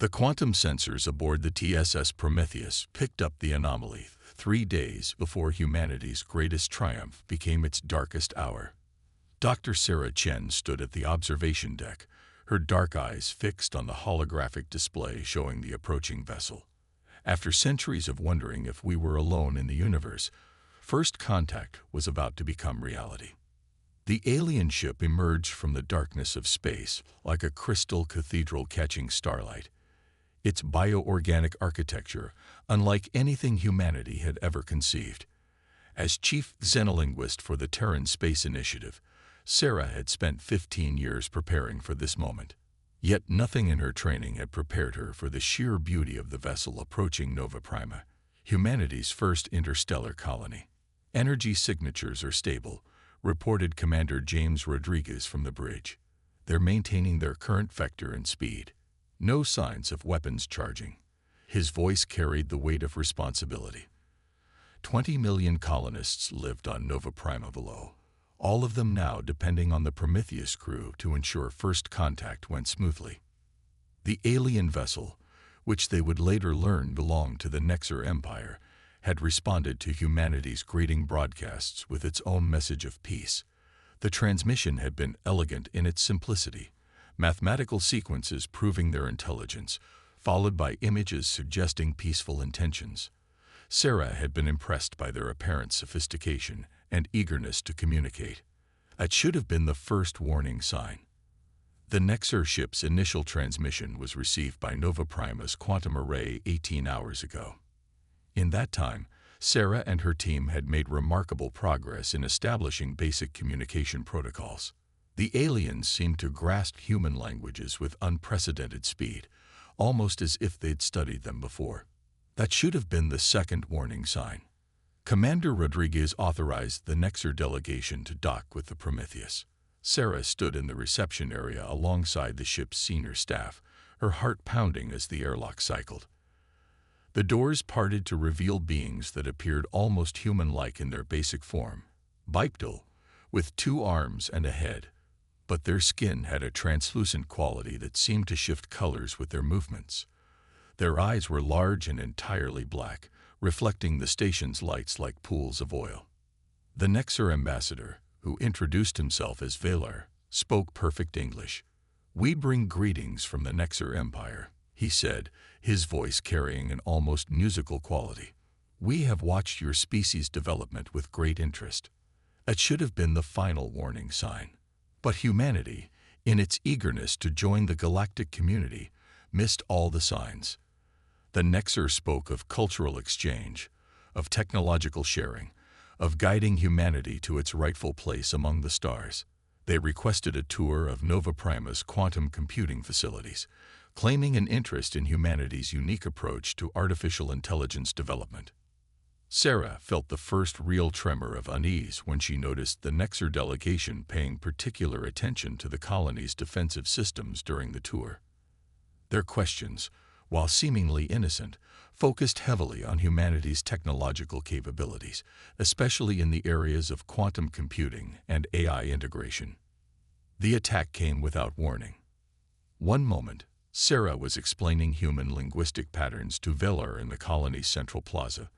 The quantum sensors aboard the TSS Prometheus picked up the anomaly 3 days before humanity's greatest triumph became its darkest hour. Dr. Sarah Chen stood at the observation deck, her dark eyes fixed on the holographic display showing the approaching vessel. After centuries of wondering if we were alone in the universe, first contact was about to become reality. The alien ship emerged from the darkness of space like a crystal cathedral catching starlight. Its bioorganic architecture unlike anything humanity had ever conceived. As chief xenolinguist for the Terran Space Initiative, Sarah had spent 15 years preparing for this moment. Yet nothing in her training had prepared her for the sheer beauty of the vessel approaching Nova Prima, humanity's first interstellar colony. Energy signatures are stable, reported Commander James Rodriguez from the bridge. They're maintaining their current vector and speed. No signs of weapons charging. His voice carried the weight of responsibility. 20 million colonists lived on Nova Prima below, all of them now depending on the Prometheus crew to ensure first contact went smoothly. The alien vessel, which they would later learn belonged to the Nexar Empire, had responded to humanity's greeting broadcasts with its own message of peace. The transmission had been elegant in its simplicity, mathematical sequences proving their intelligence, followed by images suggesting peaceful intentions. Sarah had been impressed by their apparent sophistication and eagerness to communicate. That should have been the first warning sign. The Nexar ship's initial transmission was received by Nova Prima's quantum array 18 hours ago. In that time, Sarah and her team had made remarkable progress in establishing basic communication protocols. The aliens seemed to grasp human languages with unprecedented speed, almost as if they'd studied them before. That should have been the second warning sign. Commander Rodriguez authorized the Nexar delegation to dock with the Prometheus. Sarah stood in the reception area alongside the ship's senior staff, her heart pounding as the airlock cycled. The doors parted to reveal beings that appeared almost human-like in their basic form, bipedal, with 2 arms and a head. But their skin had a translucent quality that seemed to shift colors with their movements. Their eyes were large and entirely black, reflecting the station's lights like pools of oil. The Nexar ambassador, who introduced himself as Valar, spoke perfect English. "We bring greetings from the Nexar Empire," he said, his voice carrying an almost musical quality. "We have watched your species' development with great interest." That should have been the final warning sign. But humanity, in its eagerness to join the galactic community, missed all the signs. The Nexar spoke of cultural exchange, of technological sharing, of guiding humanity to its rightful place among the stars. They requested a tour of Nova Prima's quantum computing facilities, claiming an interest in humanity's unique approach to artificial intelligence development. Sarah felt the first real tremor of unease when she noticed the Nexar delegation paying particular attention to the colony's defensive systems during the tour. Their questions, while seemingly innocent, focused heavily on humanity's technological capabilities, especially in the areas of quantum computing and AI integration. The attack came without warning. One moment, Sarah was explaining human linguistic patterns to Valar in the colony's central plaza.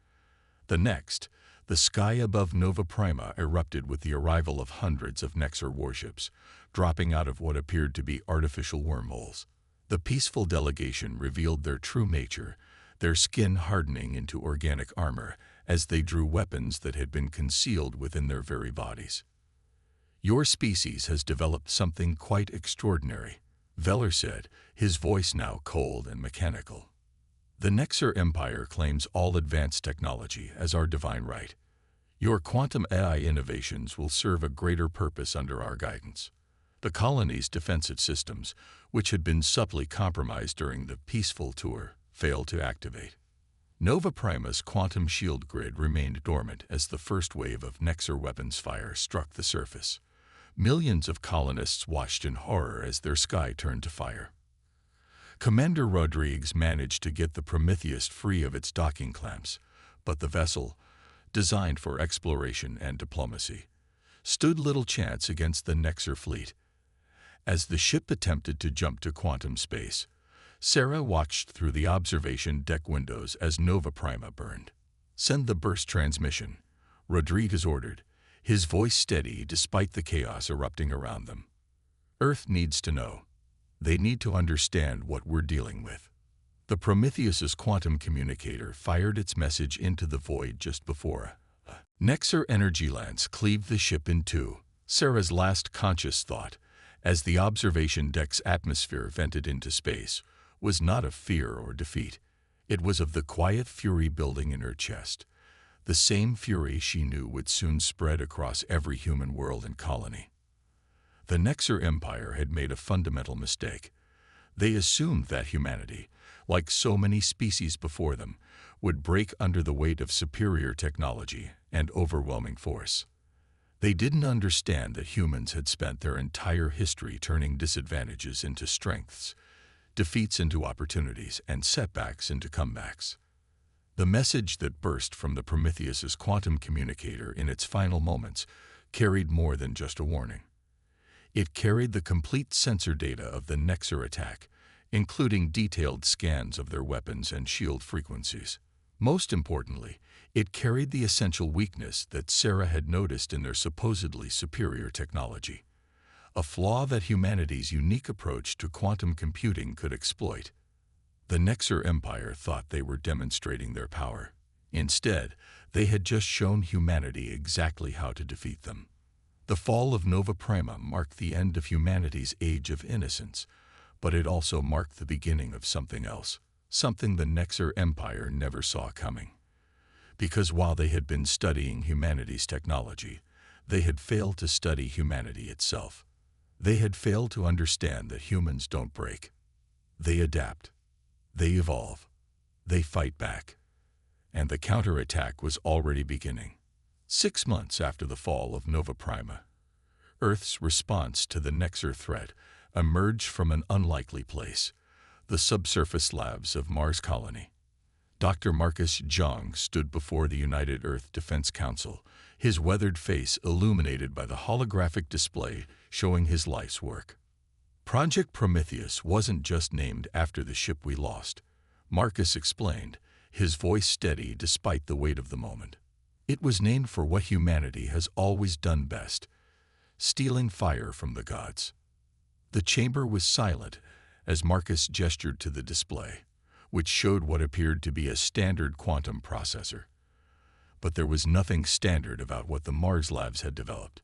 The next, the sky above Nova Prima erupted with the arrival of hundreds of Nexar warships, dropping out of what appeared to be artificial wormholes. The peaceful delegation revealed their true nature, their skin hardening into organic armor as they drew weapons that had been concealed within their very bodies. "Your species has developed something quite extraordinary," Valar said, his voice now cold and mechanical. "The Nexar Empire claims all advanced technology as our divine right. Your quantum AI innovations will serve a greater purpose under our guidance." The colony's defensive systems, which had been subtly compromised during the peaceful tour, failed to activate. Nova Prima's quantum shield grid remained dormant as the first wave of Nexar weapons fire struck the surface. Millions of colonists watched in horror as their sky turned to fire. Commander Rodriguez managed to get the Prometheus free of its docking clamps, but the vessel, designed for exploration and diplomacy, stood little chance against the Nexar fleet. As the ship attempted to jump to quantum space, Sarah watched through the observation deck windows as Nova Prima burned. "Send the burst transmission," Rodriguez ordered, his voice steady despite the chaos erupting around them. "Earth needs to know. They need to understand what we're dealing with." The Prometheus's quantum communicator fired its message into the void just before a Nexar energy lance cleaved the ship in two, Sarah's last conscious thought, as the observation deck's atmosphere vented into space, was not of fear or defeat. It was of the quiet fury building in her chest, the same fury she knew would soon spread across every human world and colony. The Nexar Empire had made a fundamental mistake. They assumed that humanity, like so many species before them, would break under the weight of superior technology and overwhelming force. They didn't understand that humans had spent their entire history turning disadvantages into strengths, defeats into opportunities, and setbacks into comebacks. The message that burst from the Prometheus's quantum communicator in its final moments carried more than just a warning. It carried the complete sensor data of the Nexar attack, including detailed scans of their weapons and shield frequencies. Most importantly, it carried the essential weakness that Sarah had noticed in their supposedly superior technology, a flaw that humanity's unique approach to quantum computing could exploit. The Nexar Empire thought they were demonstrating their power. Instead, they had just shown humanity exactly how to defeat them. The fall of Nova Prima marked the end of humanity's age of innocence, but it also marked the beginning of something else, something the Nexar Empire never saw coming. Because while they had been studying humanity's technology, they had failed to study humanity itself. They had failed to understand that humans don't break. They adapt. They evolve. They fight back. And the counterattack was already beginning. 6 months after the fall of Nova Prima, Earth's response to the Nexar threat emerged from an unlikely place, the subsurface labs of Mars Colony. Dr. Marcus Jong stood before the United Earth Defense Council, his weathered face illuminated by the holographic display showing his life's work. Project Prometheus wasn't just named after the ship we lost, Marcus explained, his voice steady despite the weight of the moment. It was named for what humanity has always done best, stealing fire from the gods. The chamber was silent as Marcus gestured to the display, which showed what appeared to be a standard quantum processor. But there was nothing standard about what the Mars labs had developed.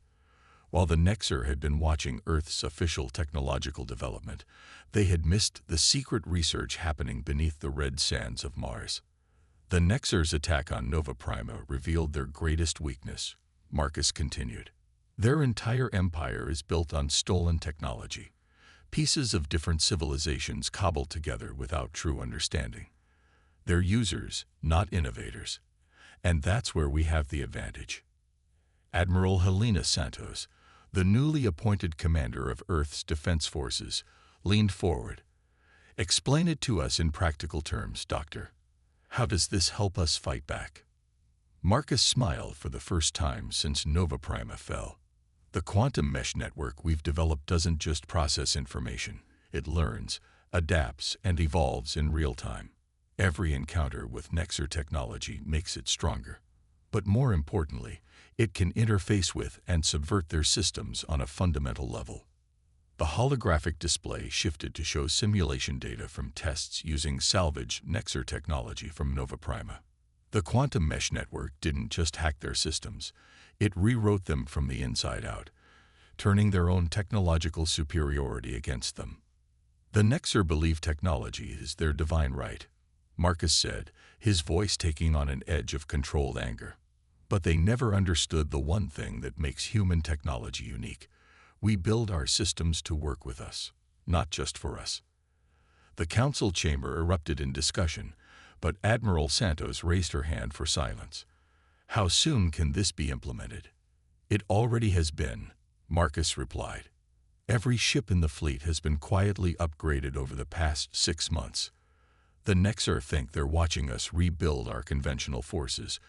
While the Nexar had been watching Earth's official technological development, they had missed the secret research happening beneath the red sands of Mars. The Nexar's attack on Nova Prima revealed their greatest weakness, Marcus continued. Their entire empire is built on stolen technology, pieces of different civilizations cobbled together without true understanding. They're users, not innovators. And that's where we have the advantage. Admiral Helena Santos, the newly appointed commander of Earth's defense forces, leaned forward. "Explain it to us in practical terms, Doctor. How does this help us fight back?" Marcus smiled for the first time since Nova Prima fell. "The quantum mesh network we've developed doesn't just process information. It learns, adapts, and evolves in real time. Every encounter with Nexar technology makes it stronger. But more importantly, it can interface with and subvert their systems on a fundamental level." The holographic display shifted to show simulation data from tests using salvaged Nexar technology from Nova Prima. The quantum mesh network didn't just hack their systems, it rewrote them from the inside out, turning their own technological superiority against them. "The Nexar believe technology is their divine right," Marcus said, his voice taking on an edge of controlled anger. "But they never understood the one thing that makes human technology unique. We build our systems to work with us, not just for us." The council chamber erupted in discussion, but Admiral Santos raised her hand for silence. "How soon can this be implemented?" "It already has been," Marcus replied. "Every ship in the fleet has been quietly upgraded over the past 6 months. The Nexar think they're watching us rebuild our conventional forces,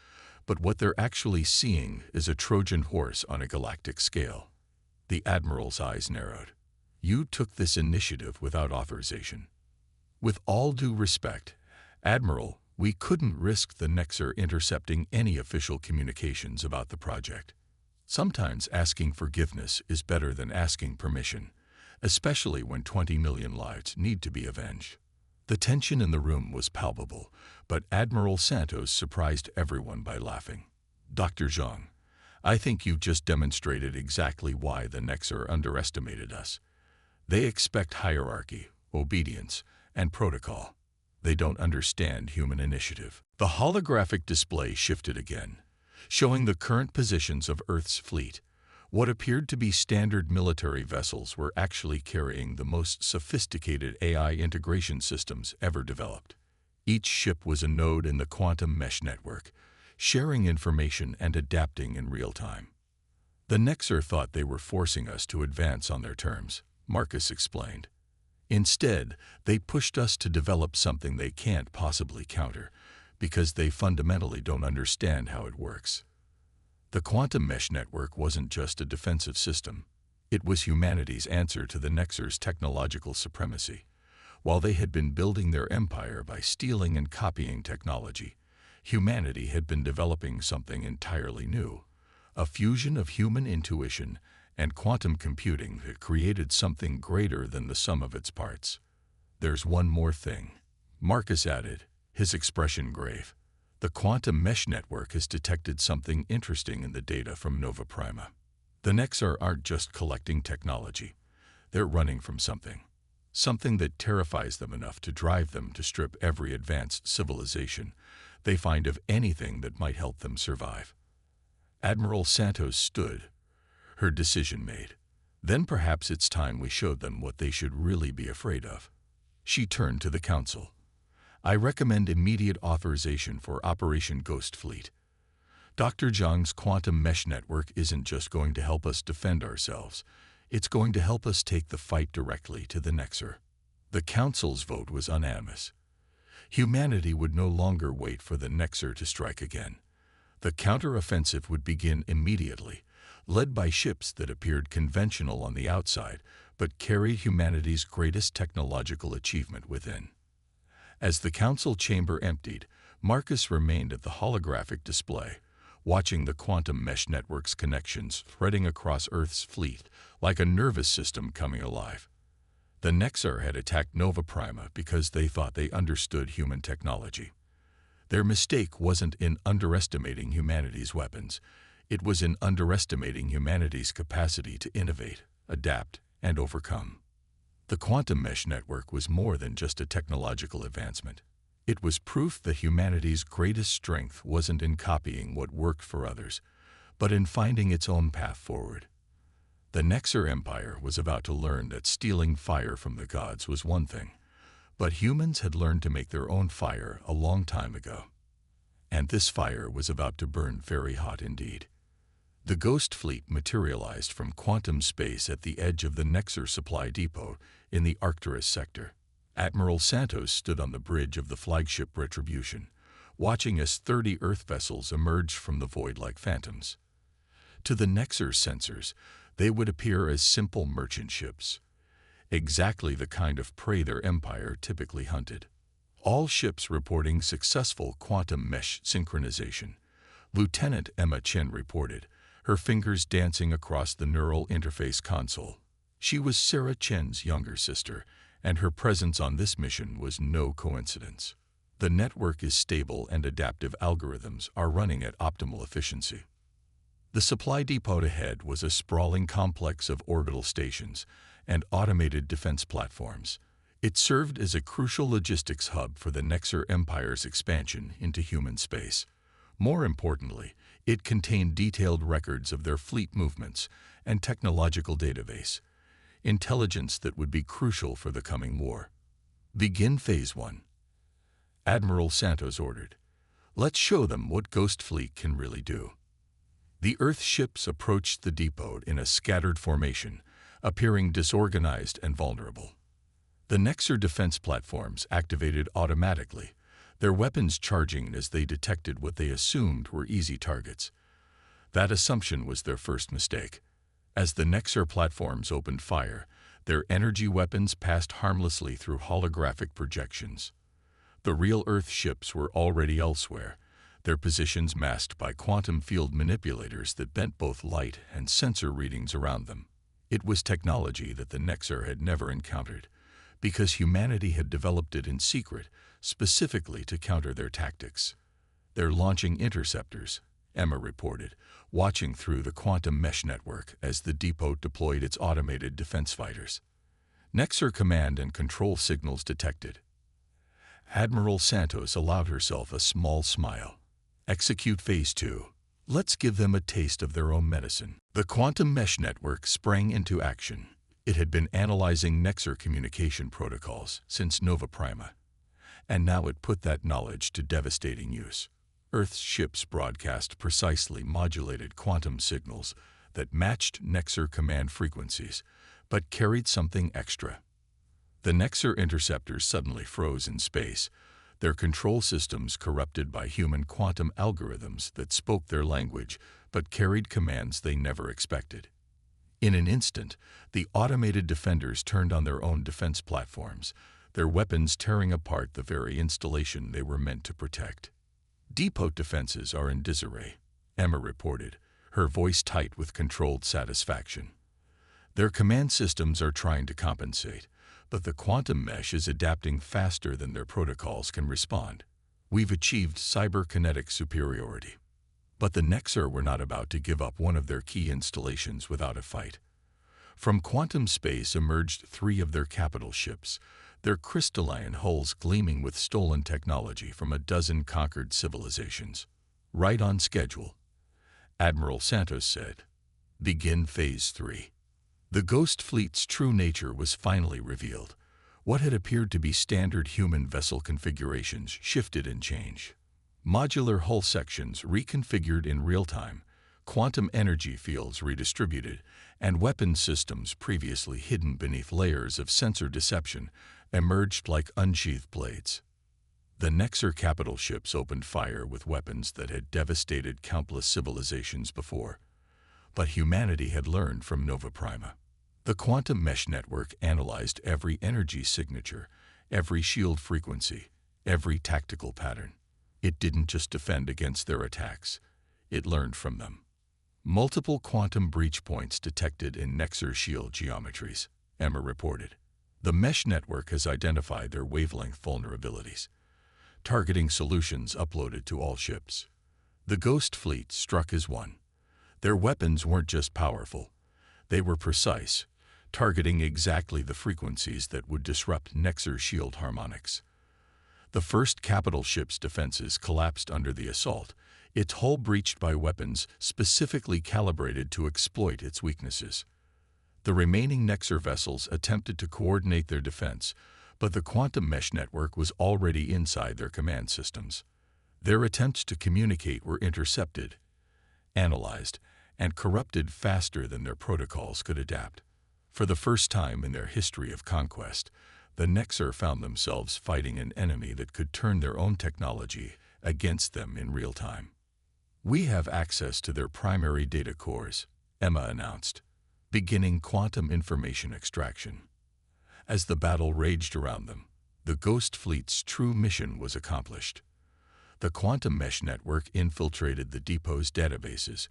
but what they're actually seeing is a Trojan horse on a galactic scale." The Admiral's eyes narrowed. "You took this initiative without authorization." With all due respect, Admiral, we couldn't risk the Nexer intercepting any official communications about the project. Sometimes asking forgiveness is better than asking permission, especially when 20 million lives need to be avenged. The tension in the room was palpable, but Admiral Santos surprised everyone by laughing. Dr. Zhang, I think you've just demonstrated exactly why the Nexer underestimated us. They expect hierarchy, obedience, and protocol. They don't understand human initiative. The holographic display shifted again, showing the current positions of Earth's fleet. What appeared to be standard military vessels were actually carrying the most sophisticated AI integration systems ever developed. Each ship was a node in the quantum mesh network, sharing information and adapting in real time. The Nexer thought they were forcing us to advance on their terms, Marcus explained. Instead, they pushed us to develop something they can't possibly counter, because they fundamentally don't understand how it works. The quantum mesh network wasn't just a defensive system. It was humanity's answer to the Nexer's technological supremacy. While they had been building their empire by stealing and copying technology, humanity had been developing something entirely new, a fusion of human intuition and quantum computing that created something greater than the sum of its parts. There's one more thing, Marcus added, his expression grave. The quantum mesh network has detected something interesting in the data from Nova Prima. The Nexer aren't just collecting technology. They're running from something. Something that terrifies them enough to drive them to strip every advanced civilization they find of anything that might help them survive. Admiral Santos stood, her decision made. Then perhaps it's time we showed them what they should really be afraid of. She turned to the Council. I recommend immediate authorization for Operation Ghost Fleet. Dr. Zhang's quantum mesh network isn't just going to help us defend ourselves, it's going to help us take the fight directly to the Nexer. The Council's vote was unanimous. Humanity would no longer wait for the Nexer to strike again. The counteroffensive would begin immediately, led by ships that appeared conventional on the outside but carried humanity's greatest technological achievement within. As the council chamber emptied, Marcus remained at the holographic display, watching the quantum mesh network's connections threading across Earth's fleet like a nervous system coming alive. The Nexer had attacked Nova Prima because they thought they understood human technology. Their mistake wasn't in underestimating humanity's weapons. It was in underestimating humanity's capacity to innovate, adapt, and overcome. The quantum mesh network was more than just a technological advancement. It was proof that humanity's greatest strength wasn't in copying what worked for others, but in finding its own path forward. The Nexer Empire was about to learn that stealing fire from the gods was one thing, but humans had learned to make their own fire a long time ago. And this fire was about to burn very hot indeed. The Ghost Fleet materialized from quantum space at the edge of the Nexer supply depot in the Arcturus sector. Admiral Santos stood on the bridge of the flagship Retribution, watching as 30 Earth vessels emerged from the void like phantoms. To the Nexer sensors, they would appear as simple merchant ships, exactly the kind of prey their empire typically hunted. All ships reporting successful quantum mesh synchronization. Lieutenant Emma Chen reported, her fingers dancing across the neural interface console. She was Sarah Chen's younger sister, and her presence on this mission was no coincidence. The network is stable and adaptive algorithms are running at optimal efficiency. The supply depot ahead was a sprawling complex of orbital stations and automated defense platforms. It served as a crucial logistics hub for the Nexer Empire's expansion into human space. More importantly, it contained detailed records of their fleet movements and technological database, intelligence that would be crucial for the coming war. Begin Phase 1. Admiral Santos ordered. Let's show them what Ghost Fleet can really do. The Earth ships approached the depot in a scattered formation, appearing disorganized and vulnerable. The Nexer defense platforms activated automatically, their weapons charging as they detected what they assumed were easy targets. That assumption was their first mistake. As the Nexer platforms opened fire, Their energy weapons passed harmlessly through holographic projections. The real Earth ships were already elsewhere, their positions masked by quantum field manipulators that bent both light and sensor readings around them. It was technology that the Nexar had never encountered, because humanity had developed it in secret, specifically to counter their tactics. "They're launching interceptors," Emma reported, watching through the quantum mesh network as the depot deployed its automated defense fighters. Nexar command and control signals detected. Admiral Santos allowed herself a small smile. "Execute Phase 2. Let's give them a taste of their own medicine." The quantum mesh network sprang into action. It had been analyzing Nexar communication protocols since Nova Prima, and now it put that knowledge to devastating use. Earth's ships broadcast precisely modulated quantum signals that matched Nexar command frequencies, but carried something extra. The Nexar interceptors suddenly froze in space, their control systems corrupted by human quantum algorithms that spoke their language but carried commands they never expected. In an instant, the automated defenders turned on their own defense platforms, their weapons tearing apart the very installation they were meant to protect. "Depot defenses are in disarray," Emma reported, her voice tight with controlled satisfaction. "Their command systems are trying to compensate, but the quantum mesh is adapting faster than their protocols can respond. We've achieved cyberkinetic superiority." But the Nexar were not about to give up one of their key installations without a fight. From quantum space emerged 3 of their capital ships, their crystalline hulls gleaming with stolen technology from a dozen conquered civilizations. "Right on schedule," Admiral Santos said. "Begin Phase 3. The Ghost Fleet's true nature was finally revealed. What had appeared to be standard human vessel configurations shifted and changed. Modular hull sections reconfigured in real time, quantum energy fields redistributed, and weapon systems previously hidden beneath layers of sensor deception emerged like unsheathed blades. The Nexar capital ships opened fire with weapons that had devastated countless civilizations before. But humanity had learned from Nova Prima. The quantum mesh network analyzed every energy signature, every shield frequency, every tactical pattern. It didn't just defend against their attacks, it learned from them. "Multiple quantum breach points detected in Nexar shield geometries," Emma reported. "The mesh network has identified their wavelength vulnerabilities, targeting solutions uploaded to all ships. The Ghost Fleet struck as one. Their weapons weren't just powerful, they were precise, targeting exactly the frequencies that would disrupt Nexar's shield harmonics. The first capital ship's defenses collapsed under the assault, its hull breached by weapons specifically calibrated to exploit its weaknesses. The remaining Nexar vessels attempted to coordinate their defense, but the quantum mesh network was already inside their command systems. Their attempts to communicate were intercepted, analyzed, and corrupted faster than their protocols could adapt. For the first time in their history of conquest, the Nexar found themselves fighting an enemy that could turn their own technology against them in real time. "We have access to their primary data cores," Emma announced, beginning quantum information extraction. As the battle raged around them, the Ghost Fleet's true mission was accomplished. The quantum mesh network infiltrated the depot's databases,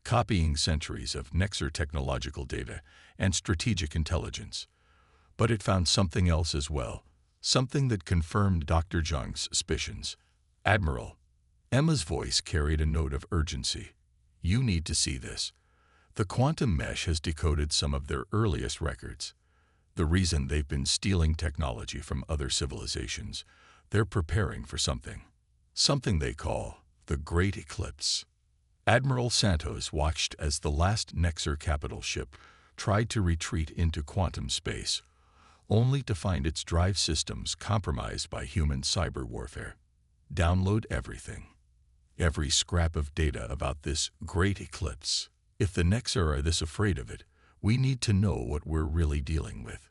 copying centuries of Nexar technological data and strategic intelligence. But it found something else as well, something that confirmed Dr. Zhang's suspicions. "Admiral," Emma's voice carried a note of urgency. "You need to see this. The quantum mesh has decoded some of their earliest records. The reason they've been stealing technology from other civilizations, they're preparing for something they call the Great Eclipse." Admiral Santos watched as the last Nexar capital ship tried to retreat into quantum space, only to find its drive systems compromised by human cyber warfare. "Download everything. Every scrap of data about this Great Eclipse. If the Nexar are this afraid of it, we need to know what we're really dealing with."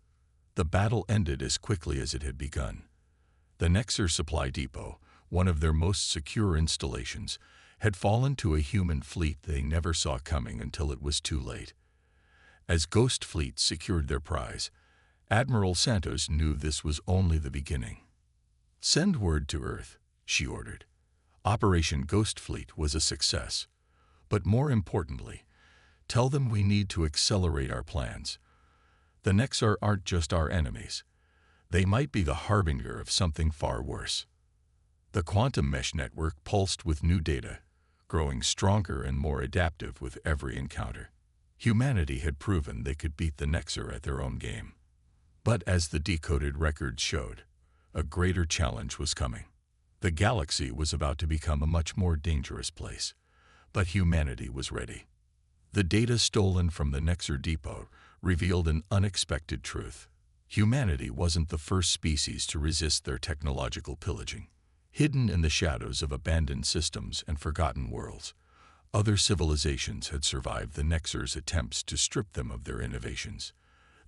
The battle ended as quickly as it had begun. The Nexar supply depot, one of their most secure installations, had fallen to a human fleet they never saw coming until it was too late. As Ghost Fleet secured their prize, Admiral Santos knew this was only the beginning. "Send word to Earth," she ordered. Operation Ghost Fleet was a success. But more importantly, tell them we need to accelerate our plans. The Nexar aren't just our enemies. They might be the harbinger of something far worse. The quantum mesh network pulsed with new data, growing stronger and more adaptive with every encounter. Humanity had proven they could beat the Nexar at their own game. But as the decoded records showed, a greater challenge was coming. The galaxy was about to become a much more dangerous place, but humanity was ready. The data stolen from the Nexar depot revealed an unexpected truth. Humanity wasn't the first species to resist their technological pillaging. Hidden in the shadows of abandoned systems and forgotten worlds, other civilizations had survived the Nexar's attempts to strip them of their innovations.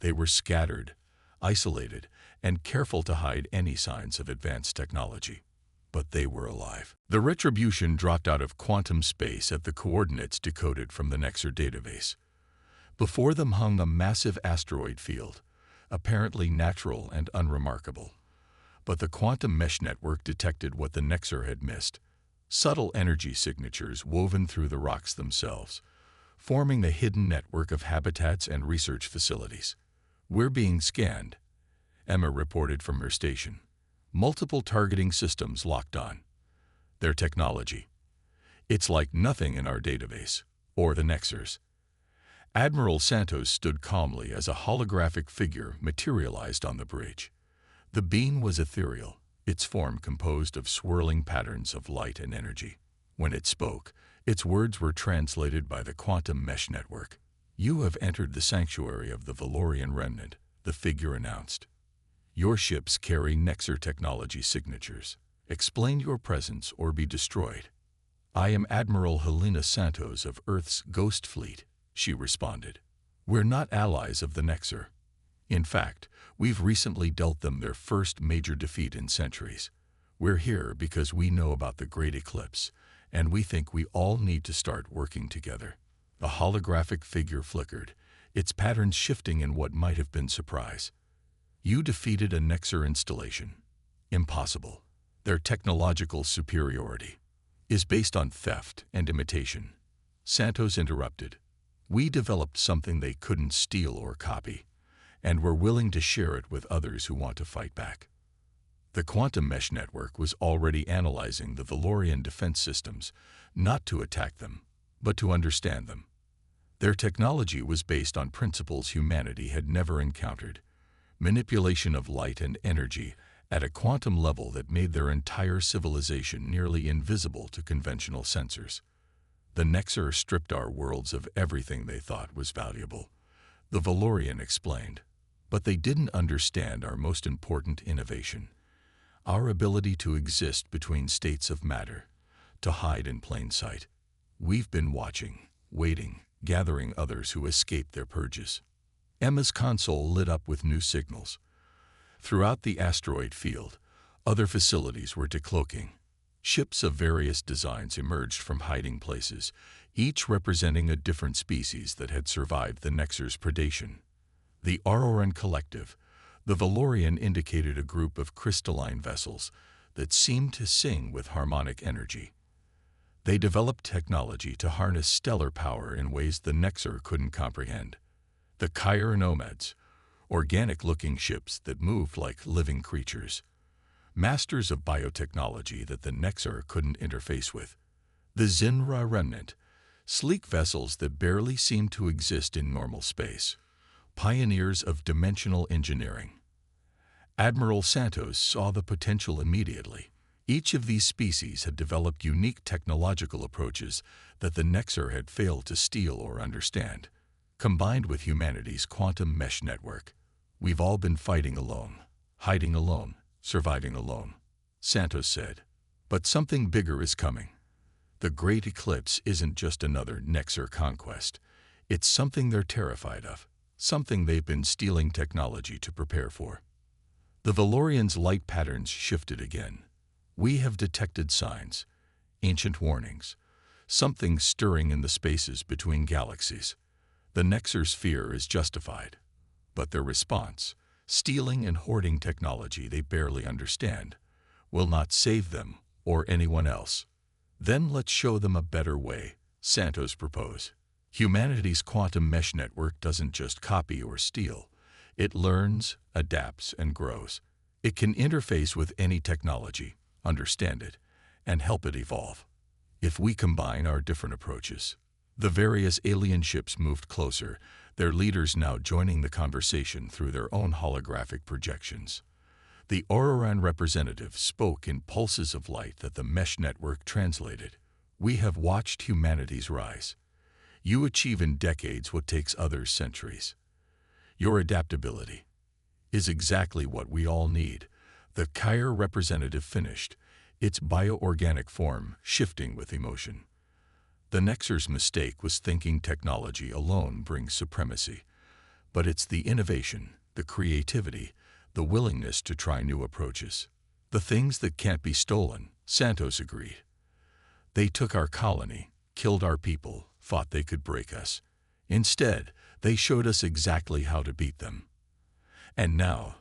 They were scattered, isolated, and careful to hide any signs of advanced technology. But they were alive. The retribution dropped out of quantum space at the coordinates decoded from the Nexar database. Before them hung a massive asteroid field, apparently natural and unremarkable. But the quantum mesh network detected what the Nexar had missed: subtle energy signatures woven through the rocks themselves, forming the hidden network of habitats and research facilities. "We're being scanned," Emma reported from her station. "Multiple targeting systems locked on. Their technology. It's like nothing in our database, or the Nexar's." Admiral Santos stood calmly as a holographic figure materialized on the bridge. The being was ethereal, its form composed of swirling patterns of light and energy. When it spoke, its words were translated by the quantum mesh network. "You have entered the sanctuary of the Valorian remnant," the figure announced. "Your ships carry Nexar technology signatures. Explain your presence or be destroyed." "I am Admiral Helena Santos of Earth's Ghost Fleet," she responded. "We're not allies of the Nexar. In fact, we've recently dealt them their first major defeat in centuries. We're here because we know about the Great Eclipse, and we think we all need to start working together." The holographic figure flickered, its patterns shifting in what might have been surprise. "You defeated a Nexar installation. Impossible. Their technological superiority is based on theft and imitation." Santos interrupted. "We developed something they couldn't steal or copy, and we're willing to share it with others who want to fight back." The quantum mesh network was already analyzing the Valorian defense systems, not to attack them, but to understand them. Their technology was based on principles humanity had never encountered: manipulation of light and energy at a quantum level that made their entire civilization nearly invisible to conventional sensors. "The Nexar stripped our worlds of everything they thought was valuable," the Valorian explained. "But they didn't understand our most important innovation: our ability to exist between states of matter, to hide in plain sight. We've been watching, waiting, gathering others who escaped their purges." Emma's console lit up with new signals. Throughout the asteroid field, other facilities were decloaking. Ships of various designs emerged from hiding places, each representing a different species that had survived the Nexar's predation. The Auroran Collective, the Valorian, indicated a group of crystalline vessels that seemed to sing with harmonic energy. They developed technology to harness stellar power in ways the Nexar couldn't comprehend. The Chironomads, organic-looking ships that moved like living creatures, masters of biotechnology that the Nexar couldn't interface with. The Zinra Remnant, sleek vessels that barely seemed to exist in normal space, pioneers of dimensional engineering. Admiral Santos saw the potential immediately. Each of these species had developed unique technological approaches that the Nexar had failed to steal or understand. Combined with humanity's quantum mesh network, we've all been fighting alone, hiding alone, surviving alone, Santos said. But something bigger is coming. The Great Eclipse isn't just another Nexar conquest. It's something they're terrified of, something they've been stealing technology to prepare for. The Valorian's light patterns shifted again. "We have detected signs, ancient warnings, something stirring in the spaces between galaxies. The Nexar's fear is justified, but their response, Stealing and hoarding technology they barely understand will not save them or anyone else. Then let's show them a better way, Santos proposed. Humanity's quantum mesh network doesn't just copy or steal. It learns, adapts, and grows. It can interface with any technology, understand it, and help it evolve. If we combine our different approaches, the various alien ships moved closer, their leaders now joining the conversation through their own holographic projections. The Auroran representative spoke in pulses of light that the mesh network translated. We have watched humanity's rise. You achieve in decades what takes others centuries. Your adaptability is exactly what we all need. The Kyre representative finished, its bioorganic form shifting with emotion. The Nexer's mistake was thinking technology alone brings supremacy. But it's the innovation, the creativity, the willingness to try new approaches. The things that can't be stolen, Santos agreed. They took our colony, killed our people, thought they could break us. Instead, they showed us exactly how to beat them. And now,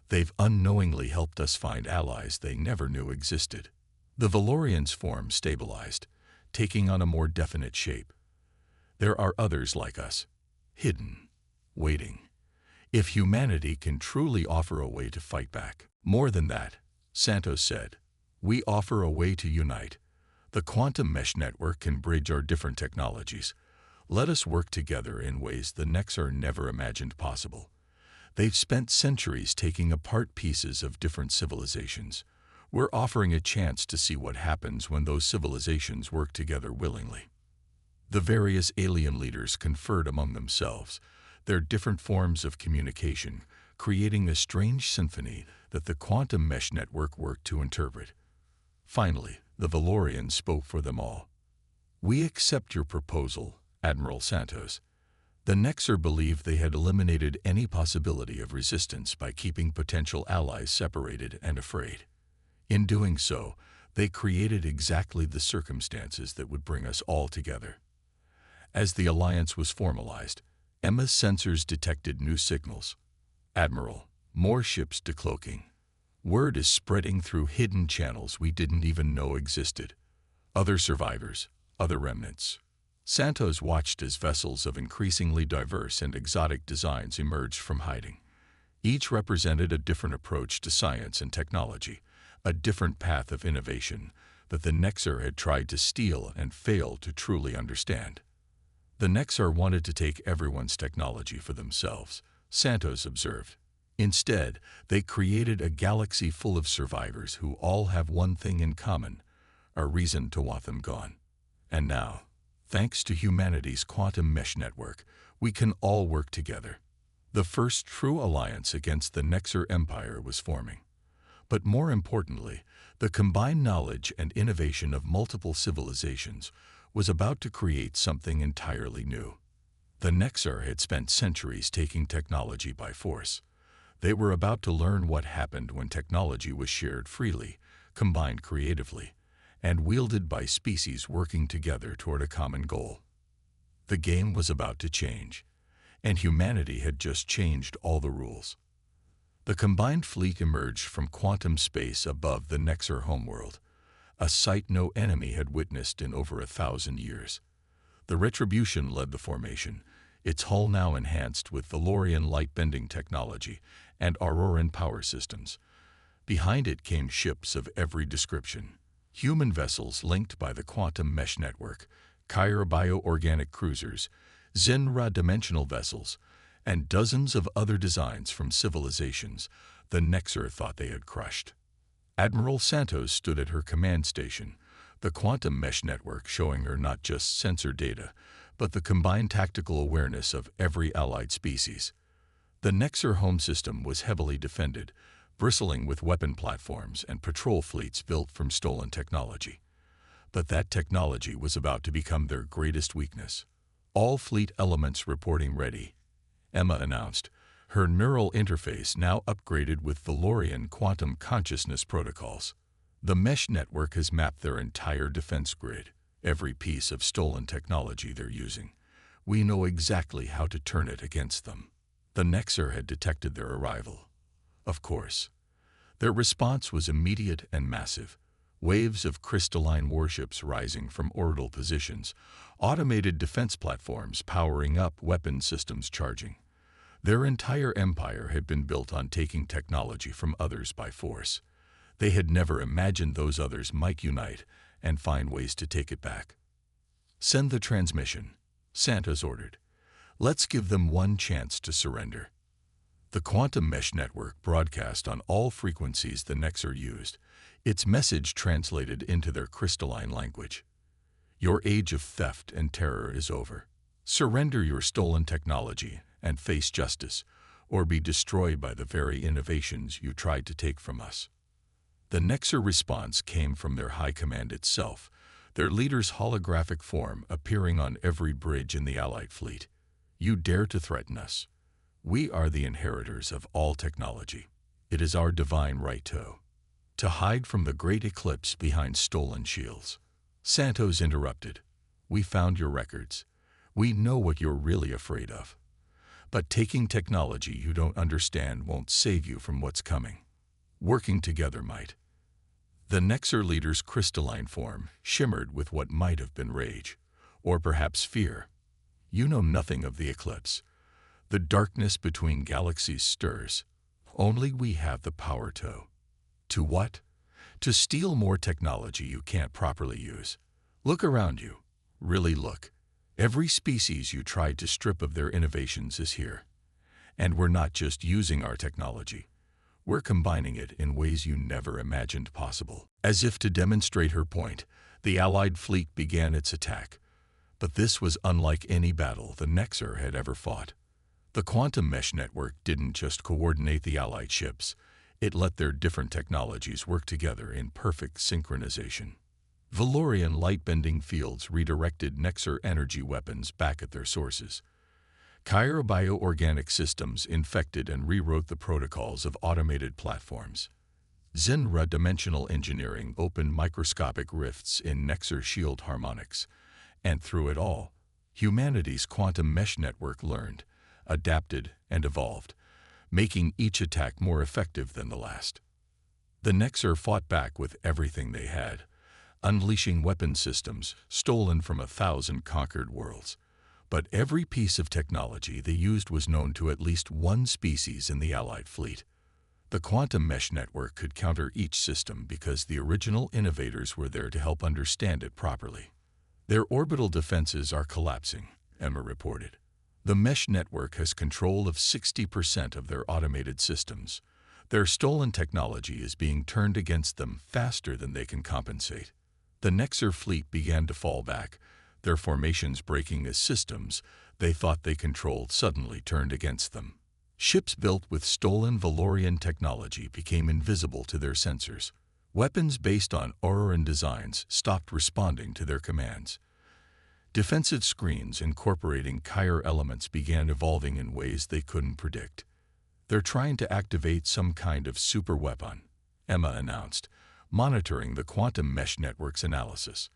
they've unknowingly helped us find allies they never knew existed. The Valorian's form stabilized, taking on a more definite shape. There are others like us, hidden, waiting. If humanity can truly offer a way to fight back. More than that, Santos said, we offer a way to unite. The quantum mesh network can bridge our different technologies. Let us work together in ways the Nexer never imagined possible. They've spent centuries taking apart pieces of different civilizations. We're offering a chance to see what happens when those civilizations work together willingly. The various alien leaders conferred among themselves, their different forms of communication, creating a strange symphony that the quantum mesh network worked to interpret. Finally, the Valorian spoke for them all. We accept your proposal, Admiral Santos. The Nexer believed they had eliminated any possibility of resistance by keeping potential allies separated and afraid. In doing so, they created exactly the circumstances that would bring us all together. As the alliance was formalized, Emma's sensors detected new signals. Admiral, more ships decloaking. Word is spreading through hidden channels we didn't even know existed. Other survivors, other remnants. Santos watched as vessels of increasingly diverse and exotic designs emerged from hiding. Each represented a different approach to science and technology, a different path of innovation that the Nexer had tried to steal and failed to truly understand. The Nexer wanted to take everyone's technology for themselves, Santos observed. Instead, they created a galaxy full of survivors who all have one thing in common, a reason to want them gone. And now, thanks to humanity's quantum mesh network, we can all work together. The first true alliance against the Nexer Empire was forming. But more importantly, the combined knowledge and innovation of multiple civilizations was about to create something entirely new. The Nexer had spent centuries taking technology by force. They were about to learn what happened when technology was shared freely, combined creatively, and wielded by species working together toward a common goal. The game was about to change, and humanity had just changed all the rules. The combined fleet emerged from quantum space above the Nexer homeworld, a sight no enemy had witnessed in over 1,000 years. The Retribution led the formation, its hull now enhanced with Valorian light-bending technology and Auroran power systems. Behind it came ships of every description, human vessels linked by the quantum mesh network, Kyre bioorganic cruisers, Zinra dimensional vessels, and dozens of other designs from civilizations the Nexer thought they had crushed. Admiral Santos stood at her command station, the quantum mesh network showing her not just sensor data, but the combined tactical awareness of every allied species. The Nexer home system was heavily defended, bristling with weapon platforms and patrol fleets built from stolen technology. But that technology was about to become their greatest weakness. All fleet elements reporting ready, Emma announced, her neural interface now upgraded with Valorian quantum consciousness protocols. The mesh network has mapped their entire defense grid, every piece of stolen technology they're using. We know exactly how to turn it against them. The Nexer had detected their arrival. Of course. Their response was immediate and massive. Waves of crystalline warships rising from orbital positions, automated defense platforms powering up, weapon systems charging. Their entire empire had been built on taking technology from others by force. They had never imagined those others might unite and find ways to take it back. "Send the transmission," Santos ordered. "Let's give them one chance to surrender." The quantum mesh network broadcast on all frequencies the Nexar used, its message translated into their crystalline language. "Your age of theft and terror is over. Surrender your stolen technology and face justice, or be destroyed by the very innovations you tried to take from us." The Nexar response came from their high command itself, their leader's holographic form appearing on every bridge in the Allied fleet. "You dare to threaten us? We are the inheritors of all technology. It is our divine right to hide from the great eclipse behind stolen shields." Santos interrupted. "We found your records. We know what you're really afraid of. But taking technology you don't understand won't save you from what's coming. Working together might." The Nexar leader's crystalline form shimmered with what might have been rage, or perhaps fear. "You know nothing of the eclipse. The darkness between galaxies stirs. Only we have the power to what? To steal more technology you can't properly use. Look around you. Really look. Every species you tried to strip of their innovations is here. And we're not just using our technology. We're combining it in ways you never imagined possible." As if to demonstrate her point, the Allied fleet began its attack. But this was unlike any battle the Nexar had ever fought. The quantum mesh network didn't just coordinate the Allied ships, it let their different technologies work together in perfect synchronization. Valorian light-bending fields redirected Nexar energy weapons back at their sources. Chirobioorganic systems infected and rewrote the protocols of automated platforms. Zinra dimensional engineering opened microscopic rifts in Nexar shield harmonics. And through it all, humanity's quantum mesh network learned, adapted, and evolved, making each attack more effective than the last. The Nexar fought back with everything they had, unleashing weapon systems stolen from 1,000 conquered worlds. But every piece of technology they used was known to at least one species in the Allied fleet. The quantum mesh network could counter each system because the original innovators were there to help understand it properly. "Their orbital defenses are collapsing," Emma reported. "The mesh network has control of 60% of their automated systems. Their stolen technology is being turned against them faster than they can compensate." The Nexar fleet began to fall back, their formations breaking as systems they thought they controlled suddenly turned against them. Ships built with stolen Valorian technology became invisible to their sensors. Weapons based on Auroran designs stopped responding to their commands. Defensive screens incorporating Kyr elements began evolving in ways they couldn't predict. "They're trying to activate some kind of super weapon," Emma announced, monitoring the quantum mesh network's analysis.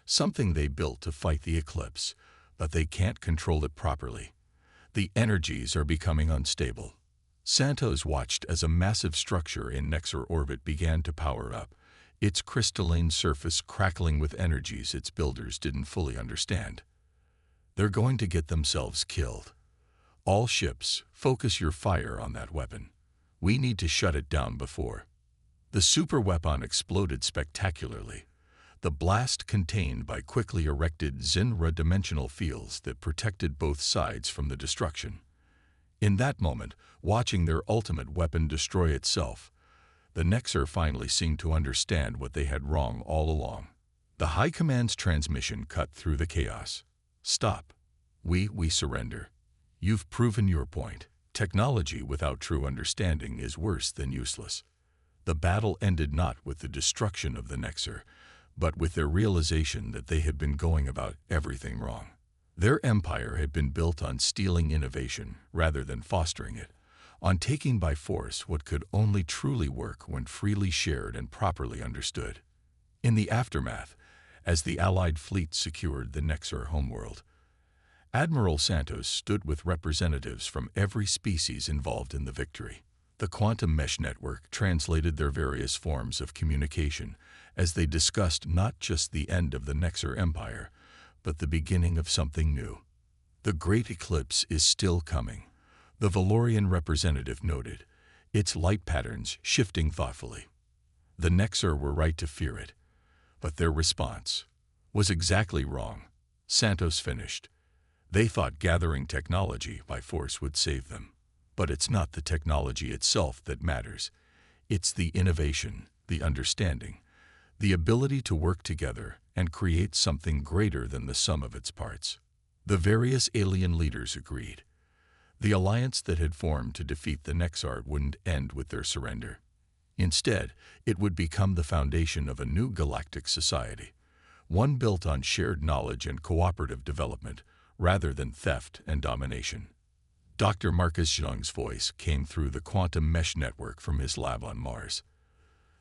"Something they built to fight the eclipse, but they can't control it properly. The energies are becoming unstable." Santos watched as a massive structure in Nexar orbit began to power up, its crystalline surface crackling with energies its builders didn't fully understand. "They're going to get themselves killed. All ships, focus your fire on that weapon. We need to shut it down before." The super weapon exploded spectacularly, the blast contained by quickly erected Zinra dimensional fields that protected both sides from the destruction. In that moment, watching their ultimate weapon destroy itself, the Nexar finally seemed to understand what they had wrong all along. The High Command's transmission cut through the chaos. "Stop. We surrender. You've proven your point. Technology without true understanding is worse than useless." The battle ended not with the destruction of the Nexar, but with their realization that they had been going about everything wrong. Their empire had been built on stealing innovation rather than fostering it, on taking by force what could only truly work when freely shared and properly understood. In the aftermath, as the Allied fleet secured the Nexar homeworld, Admiral Santos stood with representatives from every species involved in the victory. The quantum mesh network translated their various forms of communication as they discussed not just the end of the Nexar Empire, but the beginning of something new. The Great Eclipse is still coming, the Valorian representative noted, its light patterns shifting thoughtfully. The Nexar were right to fear it, but their response was exactly wrong. Santos finished. They thought gathering technology by force would save them. But it's not the technology itself that matters. It's the innovation, the understanding, the ability to work together and create something greater than the sum of its parts. The various alien leaders agreed. The alliance that had formed to defeat the Nexar wouldn't end with their surrender. Instead, it would become the foundation of a new galactic society, one built on shared knowledge and cooperative development rather than theft and domination. Dr. Marcus Zhang's voice came through the quantum mesh network from his lab on Mars.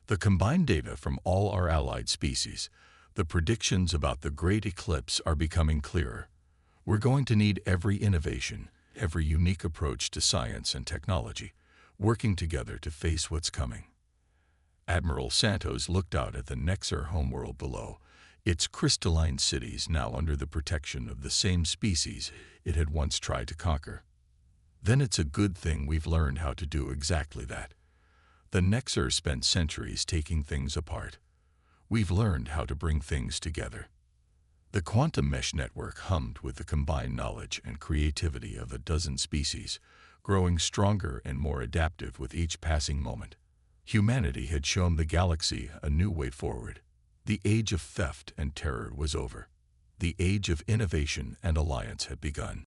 The combined data from all our allied species, the predictions about the Great Eclipse are becoming clearer. We're going to need every innovation, every unique approach to science and technology, working together to face what's coming. Admiral Santos looked out at the Nexar homeworld below, its crystalline cities now under the protection of the same species it had once tried to conquer. Then it's a good thing we've learned how to do exactly that. The Nexar spent centuries taking things apart. We've learned how to bring things together. The quantum mesh network hummed with the combined knowledge and creativity of a dozen species, growing stronger and more adaptive with each passing moment. Humanity had shown the galaxy a new way forward. The age of theft and terror was over. The age of innovation and alliance had begun.